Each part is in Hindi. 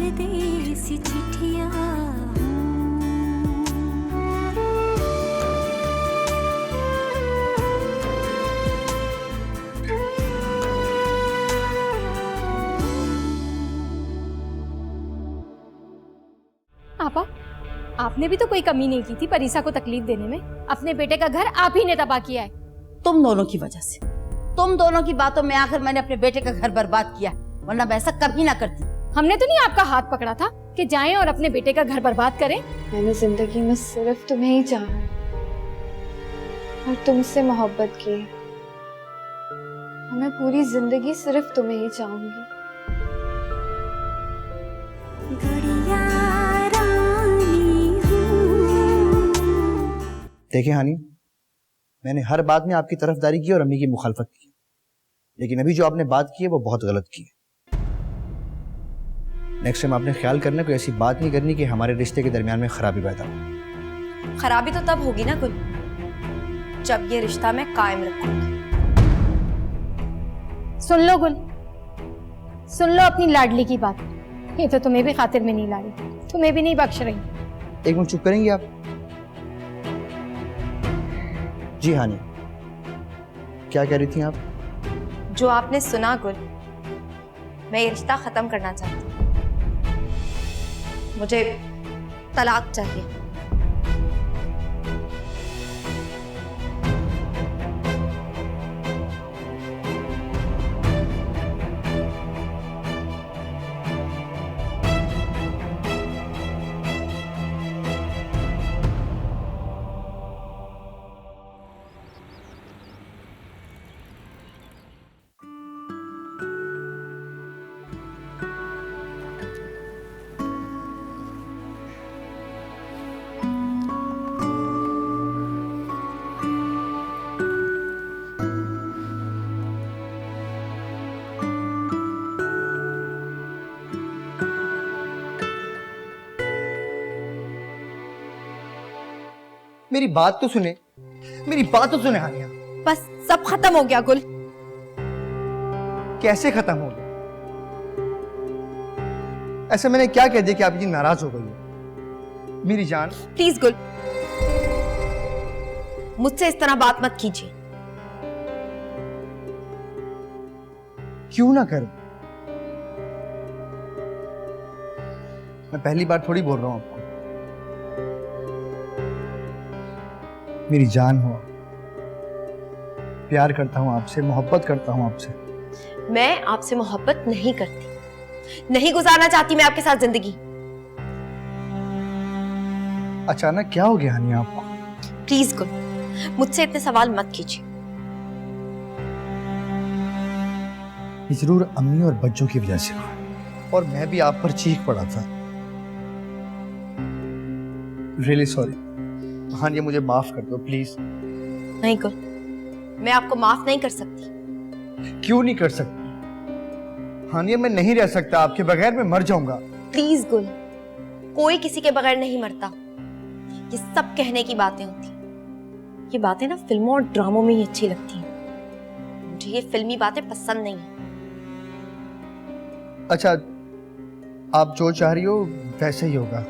परदेसी चिट्ठियां। आपा, आपने भी तो कोई कमी नहीं की थी परीसा को तकलीफ देने में। अपने बेटे का घर आप ही ने तबाह किया है। तुम दोनों की वजह से, तुम दोनों की बातों में आकर मैंने अपने बेटे का घर बर्बाद किया, वरना मैं ऐसा कभी ना करती। हमने तो नहीं आपका हाथ पकड़ा था कि जाएं और अपने बेटे का घर बर्बाद करें। मैंने जिंदगी में सिर्फ तुम्हें ही चाहा और तुमसे मोहब्बत की। मैं पूरी जिंदगी सिर्फ तुम्हें ही चाहूंगी। देखिए हानी, मैंने हर बात में आपकी तरफदारी की और अम्मी की मुखालफत की, लेकिन अभी जो आपने बात की है वो बहुत गलत की है। नेक्स्ट टाइम आपने ख्याल करना कोई ऐसी बात नहीं करनी कि हमारे रिश्ते के दरमियान में खराबी पैदा हो। खराबी तो तब होगी ना गुल, जब ये रिश्ता मैं कायम रखूंगी। सुन लो गुल, सुन लो अपनी लाडली की बात। ये तो तुम्हें भी खातिर में नहीं ला रही, तुम्हें भी नहीं बख्श रही। एक मिनट चुप करेंगी आप? जी हानी, क्या कह रही थी आप? जो आपने सुना गुल, मैं ये रिश्ता खत्म करना चाहती हूँ। मुझे तलाक चाहिए। मेरी बात तो सुने, मेरी बात तो सुने हानिया। बस सब खत्म हो गया गुल। कैसे खत्म हो गया? ऐसे मैंने क्या कह दिया कि आप ये नाराज हो गई हो? मेरी जान प्लीज गुल, मुझसे इस तरह बात मत कीजिए। क्यों ना करूं? मैं पहली बार थोड़ी बोल रहा हूं आपको। मेरी जान हो, प्यार करता हूं आपसे, मोहब्बत करता हूं आपसे। मैं आपसे मोहब्बत नहीं करती, नहीं गुजारना चाहती मैं आपके साथ जिंदगी। अचानक क्या हो गया हानिया आपको? प्लीज गुल, मुझसे इतने सवाल मत कीजिए। ये जरूर अम्मी और बच्चों की वजह से हुआ, और मैं भी आप पर चीख पड़ा था। रियली सॉरी हानिया, मुझे माफ कर दो प्लीज। नहीं गुल, मैं आपको माफ नहीं कर सकती। क्यों नहीं कर सकती? हानिया, मैं नहीं रह सकता आपके बगैर, मैं मर जाऊंगा। प्लीज गुल, कोई किसी के बगैर नहीं मरता। ये सब कहने की बातें होती हैं। ये बातें ना फिल्मों और ड्रामों में ही अच्छी लगती हैं। मुझे ये फिल्मी बातें पसंद नहीं है। अच्छा, आप जो चाह रही हो वैसे ही होगा,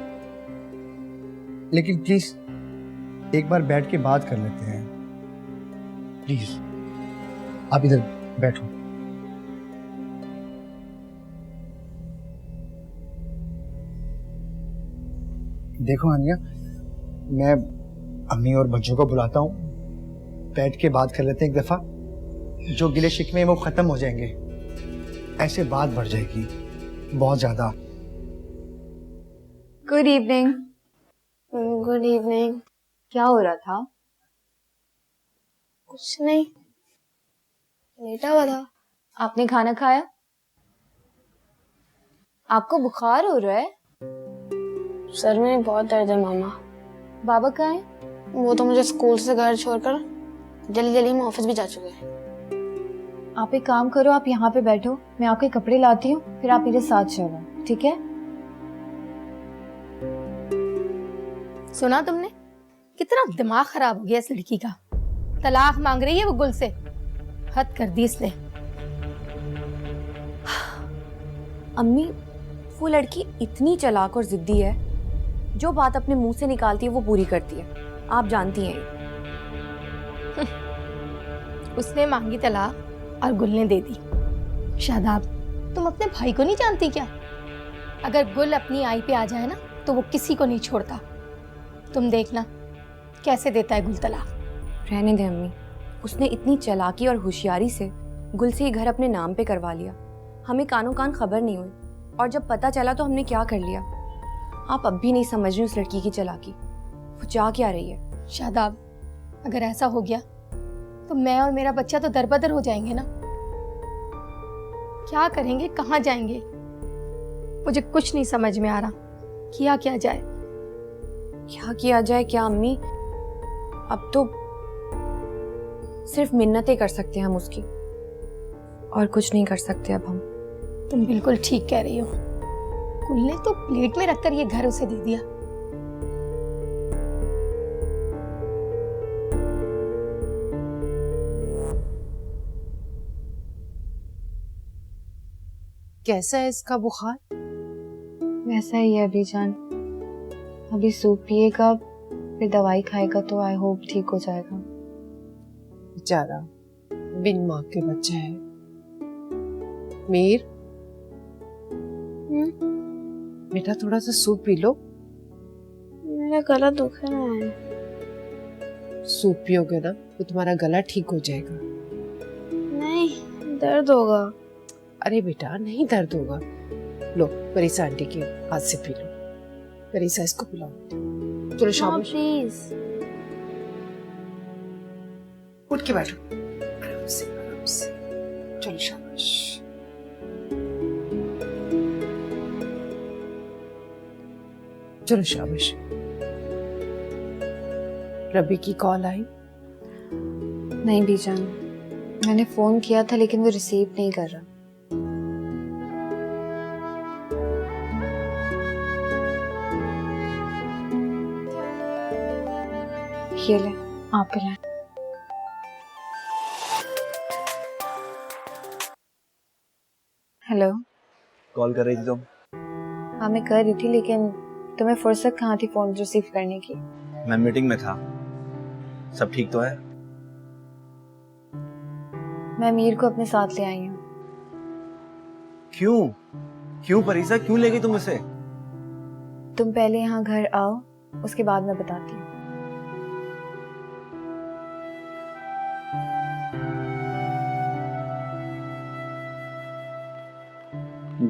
लेकिन प्लीज एक बार बैठ के बात कर लेते हैं। प्लीज आप इधर बैठो। देखो हानिया, मैं अम्मी और बच्चों को बुलाता हूँ, बैठ के बात कर लेते हैं एक दफा। जो गिले शिकवे हैं वो खत्म हो जाएंगे, ऐसे बात बढ़ जाएगी बहुत ज्यादा। Good evening. Good evening. क्या हो रहा था? कुछ नहीं, लेटा हुआ था। आपने खाना खाया? आपको बुखार हो रहा है? सर में बहुत दर्द है मामा। बाबा कहाँ है? वो तो मुझे स्कूल से घर छोड़कर जल्दी जल्दी में ऑफिस भी जा चुके हैं। आप एक काम करो, आप यहाँ पे बैठो, मैं आपके कपड़े लाती हूँ, फिर आप मेरे साथ चलो, ठीक है? सुना तुमने? कितना दिमाग खराब हो गया इस लड़की का। तलाक मांग रही है वो गुल से। हद कर दी इसने। अम्मी, वो लड़की इतनी चालाक और जिद्दी है, जो बात अपने मुंह से निकालती है वो पूरी करती है। आप जानती हैं। उसने मांगी तलाक और गुल ने दे दी। शादाब, तुम अपने भाई को नहीं जानती क्या? अगर गुल अपनी आई पे आ जाए ना तो वो किसी को नहीं छोड़ता। तुम देखना कैसे देता है गुल तलाक। रहने दे अम्मी, उसने इतनी चालाकी और होशियारी से गुल से ये घर अपने नाम पे करवा लिया। हमें कानों कान खबर नहीं हुई, और जब पता चला तो हमने क्या कर लिया। आप अब भी नहीं समझ रही उस लड़की की चालाकी। वो चाह क्या रही है? शादाब, अगर ऐसा हो गया तो मैं और मेरा बच्चा तो दरबदर हो जाएंगे ना। क्या करेंगे, कहाँ जाएंगे? मुझे कुछ नहीं समझ में आ रहा, किया क्या जाए। क्या किया जाए क्या अम्मी? अब तो सिर्फ मिन्नतें कर सकते हैं हम उसकी, और कुछ नहीं कर सकते अब हम। तुम बिल्कुल ठीक कह रही हो। गुल ने तो प्लेट में रखकर ये घर उसे दे दिया। कैसा है इसका बुखार? वैसा ही है अभी जान। अभी सूप पिएगा, फिर दवाई खाएगा तो आई होप ठीक हो जाएगा। बेचारा बिन माँ के बच्चा है। मीर, बेटा थोड़ा सा सूप पी लो। मेरा गला दुख रहा है। सूप पियोगे ना तो तुम्हारा गला ठीक हो जाएगा। नहीं, दर्द होगा। अरे बेटा नहीं दर्द होगा। लो परीसा आंटी के हाथ से पी लो। परीसा इसको पिलाओ। चलो शाबाश। प्लीज। उठ के बैठो। आराम से आराम से। चलो शाबाश। चलो शाबाश। रबी की कॉल आई? नहीं बीजान, मैंने फोन किया था लेकिन वो रिसीव नहीं कर रहा। ये ले, आप पिलाएं। हेलो। कॉल कर रही थी तुम? हाँ मैं कर रही थी, लेकिन तुम्हें फुर्सत कहाँ थी फोन रिसीव करने की? मैं मीटिंग में था। सब ठीक तो है? मैं मीर को अपने साथ ले आई हूँ। क्यों? क्यों परीसा, क्यों ले गई तुम उसे? तुम पहले यहाँ घर आओ, उसके बाद मैं बताती हूँ।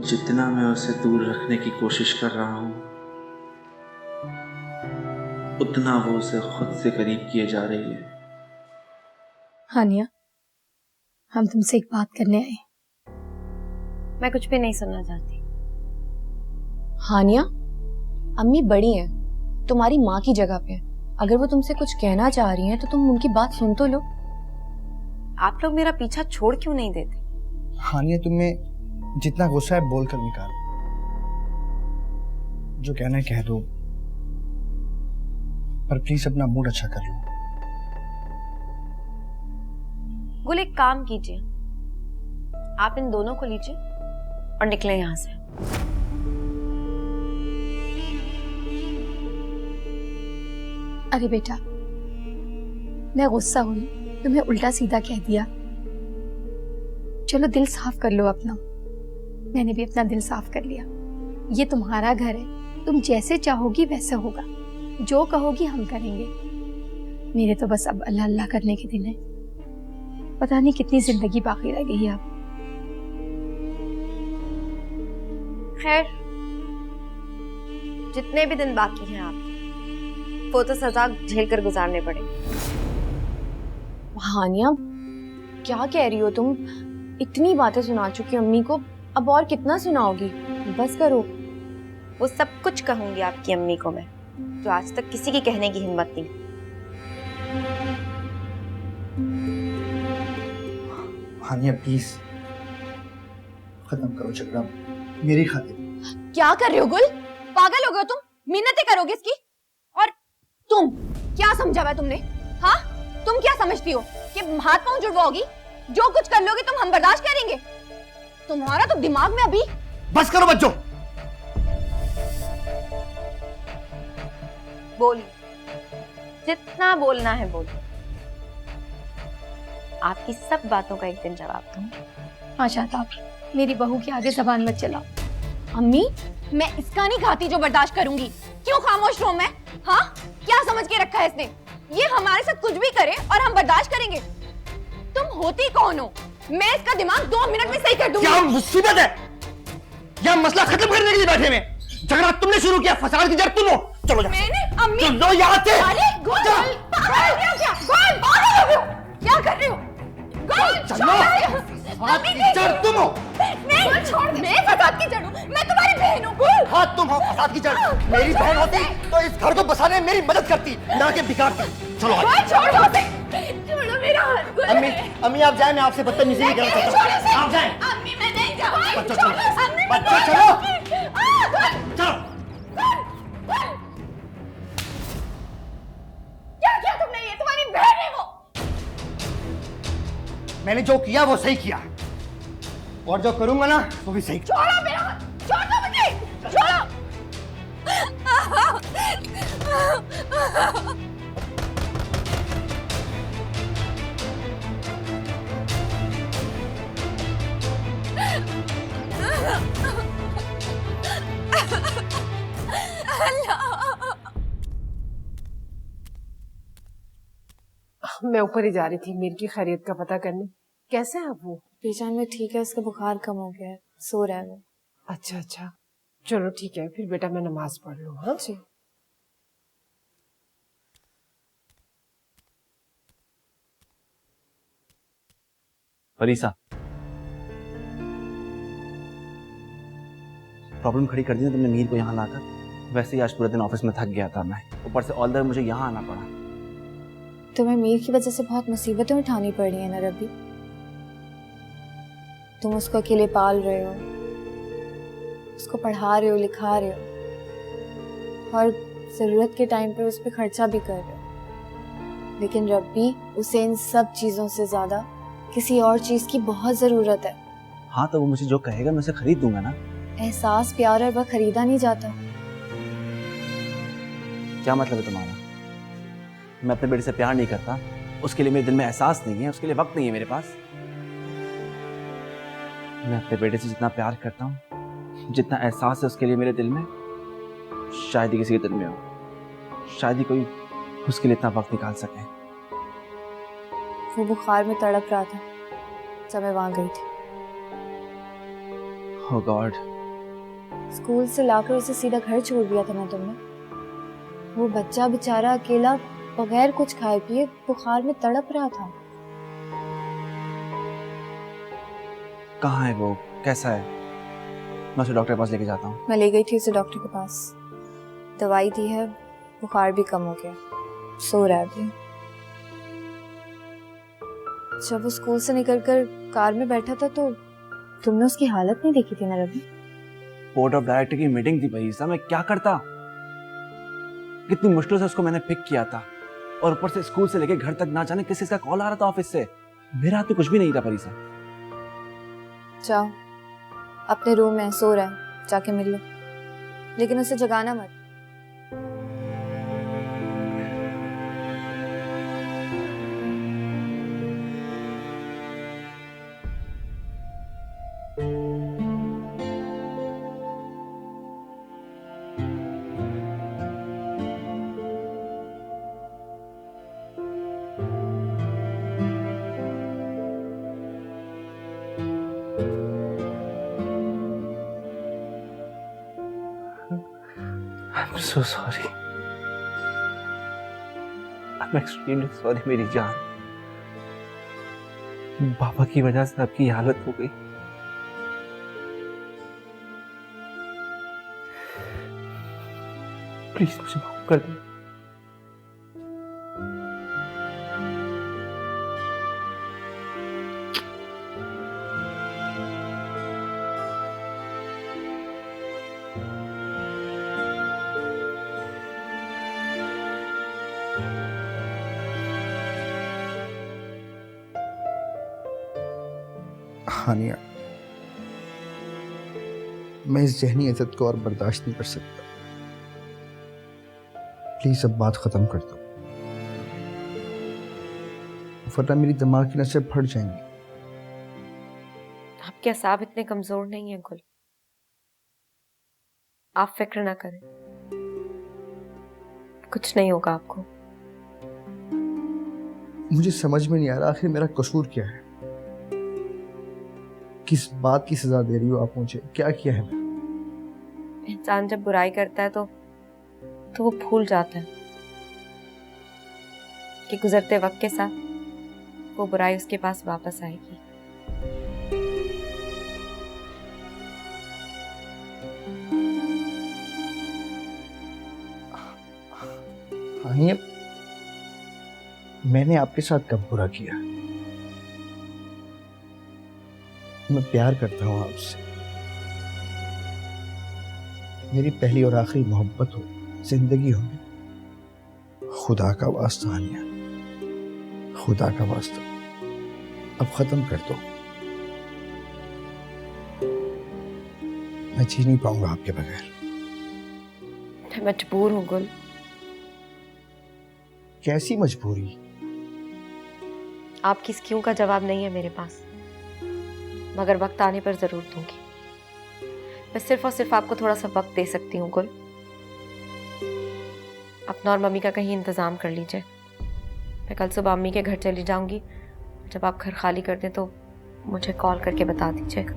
जितना मैं उसे दूर रखने की कोशिश कर रहा हूं, उतना वो उसे खुद से करीब किए जा रही है। हानिया, हम तुमसे एक बात करने आए। मैं कुछ भी नहीं सुनना चाहती। हानिया, अम्मी बड़ी हैं, तुम्हारी माँ की जगह पे हैं। अगर वो तुमसे कुछ कहना चाह रही हैं तो तुम उनकी बात सुन तो लो। आप लोग मेरा पीछा छोड़ क्यों नहीं देते? हानिया, तुम्हें जितना गुस्सा है बोल कर निकालो। जो कहना है कह दो, पर प्लीज अपना मूड अच्छा कर लो। गुल, एक काम कीजिए, आप इन दोनों को लीजिए और निकले यहां से। अरे बेटा, मैं गुस्सा हुई, तुम्हें उल्टा सीधा कह दिया। चलो दिल साफ कर लो अपना। मैंने भी अपना दिल साफ कर लिया। ये तुम्हारा घर है, तुम जैसे चाहोगी वैसा होगा। जो कहोगी हम करेंगे। मेरे तो बस अब अल्लाह अल्लाह करने के दिन है। पता नहीं कितनी जिंदगी बाकी रह गई है अब। खैर, जितने भी दिन बाकी हैं आपके, वो तो सजा झेल कर गुजारने पड़ेंगे। हानिया, क्या कह रही हो तुम? इतनी बातें सुना चुकी अम्मी को, अब और कितना सुनाओगी? बस करो। वो सब कुछ कहूंगी आपकी अम्मी को मैं, जो आज तक किसी की कहने की हिम्मत नहीं। हानिया प्लीज खत्म करो झगड़ा, मेरी खातिर। क्या कर रहे हो गुल? पागल हो गए तुम? मिन्नतें करोगे इसकी? और तुम क्या समझा हुआ है तुमने? हाँ, तुम क्या समझती हो कि हाथ पांव जुड़वाओगी? जो कुछ कर लोगे तुम हम बर्दाश्त करेंगे? तुम्हारा तो दिमाग में अभी। बस करो बच्चों, बोलिए, जितना बोलना है बोलिए। आपकी सब बातों का एक दिन जवाब दूंगी। हाँ शादाब, मेरी बहू के आगे जबान मत चलाओ। अम्मी, मैं इसका नहीं खाती जो बर्दाश्त करूंगी। क्यों खामोश रहूं मैं? हाँ, क्या समझ के रखा है इसने? ये हमारे साथ कुछ भी करे और हम बर्दाश्त करेंगे। तुम होती कौन हो? मैं इसका दिमाग 2 मिनट में सही कर दूंगी। क्या मुसीबत है? क्या मसला खत्म करने के लिए बैठे में? झगड़ा तुमने शुरू किया, फसाद की जड़ तुम हो। चलो जा। मैंने? अम्मी, चलो यहाँ से। अरे गोल, पागल हो गया क्या? गोल, पागल हो गए हो? क्या कर रहे हो? गोल, चलो। फसाद की जड़ तुम हो। नहीं, छोड़ दे। मैं फसाद की जड़ हूँ। मैं तुम्हारी बहन हूँ। गोल, हाँ, तुम हो फसाद की जड़। मेरी बहन होती तो इस घर को बसाने में मेरी मदद करती, ना कि बिगाड़ती। चलो गोल, छोड़ दो उसे। छोड़ो मेरा हाथ। गोल, अम्मी, अम्मी आप जाए, मैं आपसे बदतमीजी नहीं कर सकता। आप जाए। अम्मी, मैं नहीं जाऊँगी। बच्चों चलो, अम्मी, मैं बच्चों नहीं चलो। जाऊँगी। चलो। क्या किया तुमने? ये तुम्हारी बहन है वो। मैंने जो किया वो सही किया, और जो करूंगा ना वो भी सही। छोड़ो मेरा हाथ। छोड़ दो मुझे। छोड़ो। मैं ऊपर ही जा रही थी मीर की खैरियत का पता करने। कैसे है अब वो? बीजान में ठीक है, उसका बुखार कम हो गया है, सो रहा है वो। अच्छा अच्छा, चलो ठीक है, फिर बेटा मैं नमाज पढ़ लूँ। हाँ जी। फरीसा, प्रॉब्लम खड़ी कर दी ना तुमने मीर को यहाँ लाकर। वैसे ही आज पूरे दिन ऑफिस में थक गया था मैं, ऊपर से ऑल द वे मुझे यहाँ आना पड़ा। तुम्हें मीर की वजह से बहुत मुसीबतें उठानी पड़ी है ना रबी। तुम उसको अकेले पाल रहे हो, उसको पढ़ा रहे हो, लिखा रहे हो, और जरूरत के टाइम पे उस पर खर्चा भी कर रहे हो। लेकिन रब्बी, उसे इन सब चीजों से ज्यादा किसी और चीज की बहुत जरूरत है। हाँ तो वो मुझे जो कहेगा मैं उसे खरीद दूंगा ना। एहसास, प्यार और वह खरीदा नहीं जाता। क्या मतलब है तुम्हारा? मैं अपने बेटे से प्यार नहीं करता, उसके लिए मेरे दिल में एहसास नहीं है, उसके लिए वक्त नहीं है मेरे पास। मैं अपने बेटे से जितना प्यार करता हूँ, जितना एहसास है उसके लिए मेरे दिल में, शायद ही किसी के दिल में हो। शायद ही कोई उसके लिए इतना वक्त निकाल सके। वो बुखार में तड़प रहा था जब मैं वहां गई थी। Oh God, स्कूल से लाकर उसे सीधा घर छोड़ दिया था ना तुमने। वो बच्चा बेचारा अकेला बगैर कुछ खाए पिए बुखार में तड़प रहा था। कहाँ है वो? कैसा है? मैं उसे डॉक्टर के पास लेके जाता हूँ। मैं ले गई थी उसे डॉक्टर के पास, दवाई दी है, बुखार भी कम हो गया, सो रहा है अभी। जब वो स्कूल से निकलकर कार में बैठा था तो तुमने उसकी हालत नहीं देखी थी ना रवि? बोर्ड ऑफ डायरेक्टर की मीटिंग थी फरीसा, मैं क्या करता? कितनी मुश्किल से उसको मैंने पिक किया था, और ऊपर से स्कूल से लेके घर तक ना जाने किस का कॉल आ रहा था ऑफिस से। मेरे हाथ में कुछ भी नहीं था फरीसा। जाओ, अपने रूम में सो रहा है, जाके मिल लो, लेकिन उसे जगाना मत। I'm so sorry. I'm extremely sorry मेरी जान। पापा की वजह से आपकी हालत हो गई। प्लीज मुझे माफ कर दो। हानिया, मैं इस जहनी इज्जत को और बर्दाश्त नहीं कर सकता। प्लीज अब बात खत्म कर दो, वरना मेरी दिमाग की नसें फट जाएंगी। आपके असाब इतने कमजोर नहीं है गुल, आप फिक्र ना करें, कुछ नहीं होगा आपको। मुझे समझ में नहीं आ रहा आखिर मेरा कसूर क्या है, किस बात की सजा दे रही हो आप मुझे, क्या किया है मैंने? इंसान जब बुराई करता है तो वो भूल जाता है कि गुजरते वक्त के साथ वो बुराई उसके पास वापस आएगी। हानिया, मैंने आपके साथ कब बुरा किया? मैं प्यार करता हूं आपसे, मेरी पहली और आखिरी मोहब्बत हो, जिंदगी हो। खुदा का वास्ता हानिया, खुदा का वास्ता, अब खत्म कर दो। मैं जी नहीं पाऊंगा आपके बगैर। मैं मजबूर हूँ गुल। कैसी मजबूरी? आपकी इस क्यों का जवाब नहीं है मेरे पास, मगर वक्त आने पर जरूर दूंगी। मैं सिर्फ और सिर्फ आपको थोड़ा सा वक्त दे सकती हूँ गुल। अपना और मम्मी का कहीं इंतजाम कर लीजिए, मैं कल सुबह अम्मी के घर चली जाऊंगी। जब आप घर खाली कर दें तो मुझे कॉल करके बता दीजिएगा।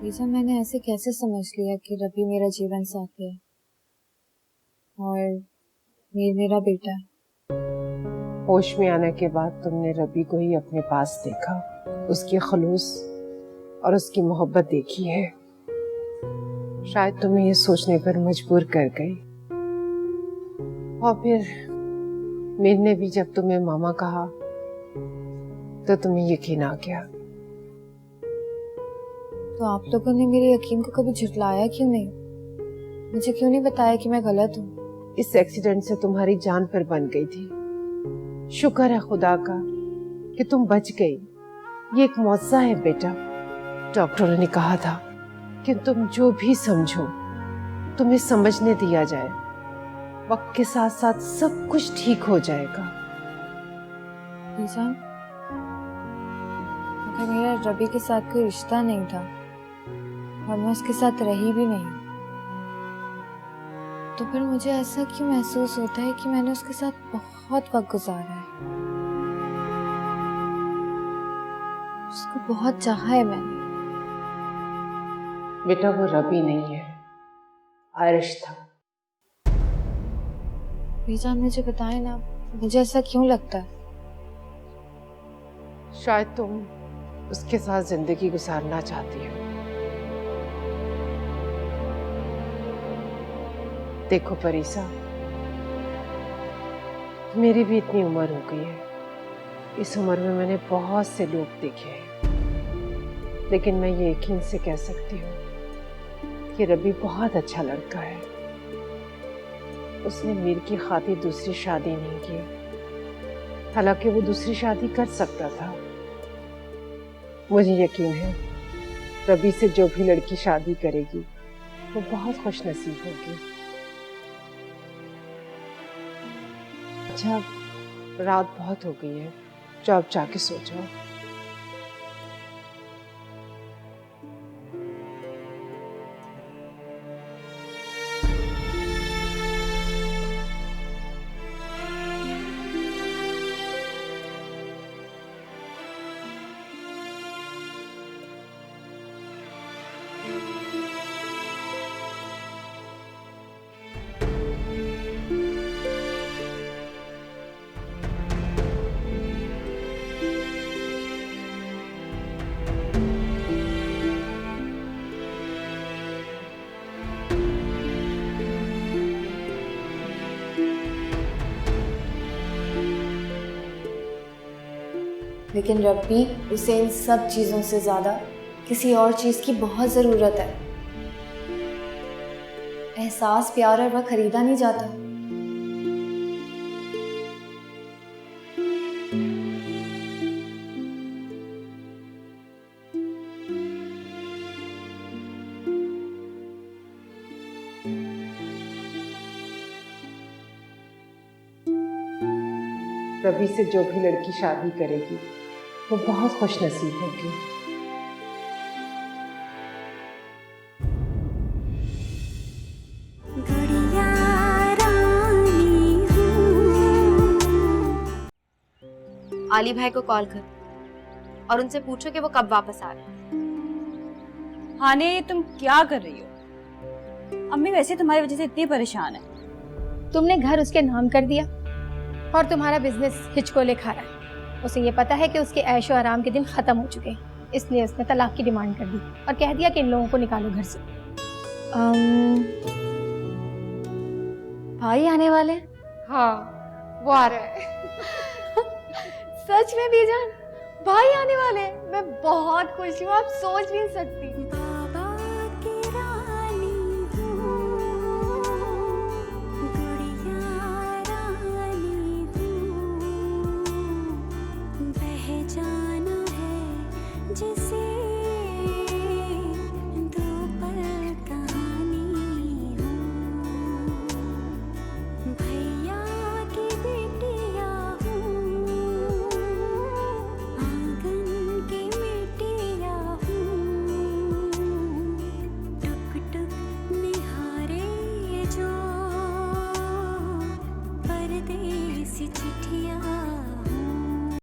रीजा, मैंने ऐसे कैसे समझ लिया कि रवि मेरा जीवन साथी है और मेरा बेटा है? होश में आने के बाद तुमने रवि को ही अपने पास देखा, उसकी खलूस और उसकी मोहब्बत देखी है। शायद तुम्हें ये सोचने पर मजबूर कर गई। और फिर मीर ने भी जब तुम्हें मामा कहा तो तुम्हें यकीन आ गया। तो आप लोगों ने मेरे यकीन को कभी झुठलाया क्यों नहीं? मुझे क्यों नहीं बताया कि मैं गलत हूँ? इस एक्सीडेंट से तुम्हारी जान पर बन गई थी। शुक्र है खुदा का कि तुम बच गई। ये एक मौजज़ा है बेटा। डॉक्टरों ने कहा था कि तुम जो भी समझो तुम्हें समझने दिया जाए। वक्त के साथ साथ सब कुछ ठीक हो जाएगा। रीजान, अगर मेरा रवि के साथ कोई रिश्ता नहीं था और मैं उसके साथ रही भी नहीं, तो फिर मुझे ऐसा क्यों महसूस होता है कि मैंने उसके साथ बहुत वक्त गुजारा है, उसको बहुत चाहा है मैंने। बेटा वो रवि नहीं है, आरिश था। रीजान, मुझे बताए ना, मुझे ऐसा क्यों लगता है? शायद तुम उसके साथ जिंदगी गुजारना चाहती हो। देखो परीसा, मेरी भी इतनी उम्र हो गई है। इस उम्र में मैंने बहुत से लोग देखे हैं, लेकिन मैं ये यकीन से कह सकती हूँ कि रवि बहुत अच्छा लड़का है। उसने मीर की खातिर दूसरी शादी नहीं की, हालांकि वो दूसरी शादी कर सकता था। मुझे यकीन है रवि से जो भी लड़की शादी करेगी वो बहुत खुशनसीब होगी। अच्छा, रात बहुत हो गई है, जाओ आप जाके सो जाओ। लेकिन रब्बी, उसे इन सब चीज़ों से ज़्यादा किसी और चीज़ की बहुत ज़रूरत है। एहसास प्यार और वह खरीदा नहीं जाता। रवि से जो भी लड़की शादी करेगी वो बहुत खुश नसीब होगी। गुड़िया रानी हूँ। आली भाई को कॉल कर और उनसे पूछो कि वो कब वापस आ रहे हैं। हाने, तुम क्या कर रही हो? अम्मी वैसे तुम्हारी वजह से इतनी परेशान है। तुमने घर उसके नाम कर दिया और तुम्हारा बिजनेस हिचकोले खा रहा है। उसे ये पता है कि उसके ऐशो आराम के दिन खत्म हो चुके हैं, इसलिए उसने तलाक की डिमांड कर दी और कह दिया कि इन लोगों को निकालो घर से। भाई आने वाले? हाँ, वो आ रहा है। सच में बीजान, भाई आने वाले हैं। मैं बहुत खुश हूँ, आप सोच नहीं सकती।